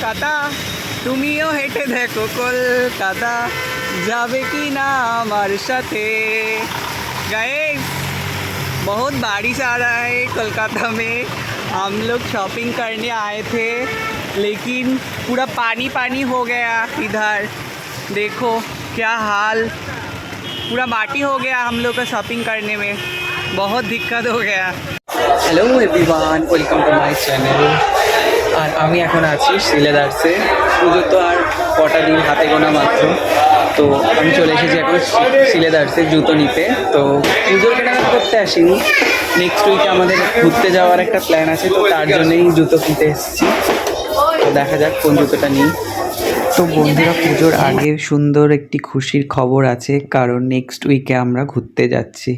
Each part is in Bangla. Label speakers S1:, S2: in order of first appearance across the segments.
S1: কলকাতা, তুমিও হেঁটে देखो কলকাতা, যাবে কি না আমার সাথে। गाइस बहुत बारिश आ रहा है कोलकाता में। हम लोग शॉपिंग करने आए थे लेकिन पूरा पानी पानी हो गया इधर। देखो क्या हाल, पूरा माटी हो गया हम लोग का शॉपिंग करने में, बहुत दिक्कत हो गया। Hello everyone, welcome to my channel. আর আমি এখন আছি সিলেদার্সে। পুজো তো আর কটা দিন হাতে গোনা মাত্র, তো আমি চলে এসেছি এখন সিলেদার্সে জুতো নিতে। তো পুজোর কেনাকাটা করতে আসিনি, নেক্সট উইকে আমাদের ঘুরতে যাওয়ার একটা প্ল্যান আছে, তো তার জন্যই জুতো কিনতে এসেছি। তো দেখা যাক কোন জুতোটা নিই। তো বন্ধুরা, পুজোর আগে সুন্দর একটি খুশির খবর আছে, কারণ নেক্সট উইকে আমরা ঘুরতে যাচ্ছি।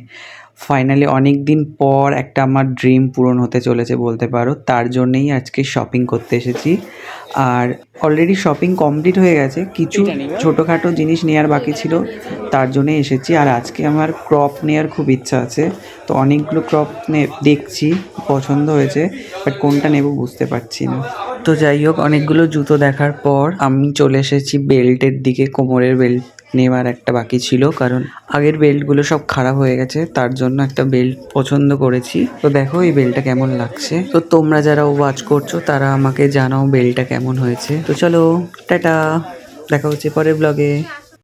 S1: ফাইনালি অনেক দিন পর একটা আমার ড্রিম পূরণ হতে চলেছে বলতে পারো, তার জন্যেই আজকে শপিং করতে এসেছি। আর অলরেডি শপিং কমপ্লিট হয়ে গেছে, কিছু ছোটোখাটো জিনিস নেওয়ার বাকি ছিল, তার জন্যে এসেছি। আর আজকে আমার ক্রপ নেওয়ার খুব ইচ্ছা আছে, তো অনেকগুলো ক্রপ দেখছি, পছন্দ হয়েছে, বাট কোনটা নেব বুঝতে পারছি না। তো যাই হোক, অনেকগুলো জুতো দেখার পর আমি চলে এসেছি বেল্টের দিকে। কোমরের বেল্ট নেওয়ার একটা বাকি ছিল, কারণ আগের বেল্টগুলো সব খারাপ হয়ে গেছে, তার জন্য একটা বেল্ট পছন্দ করেছি। তো দেখো এই বেল্টটা কেমন লাগছে। তো তোমরা যারা ওয়াচ করছো তারা আমাকে জানাও বেল্টটা কেমন হয়েছে। তো চলো টাটা, দেখা হচ্ছে পরের ব্লগে।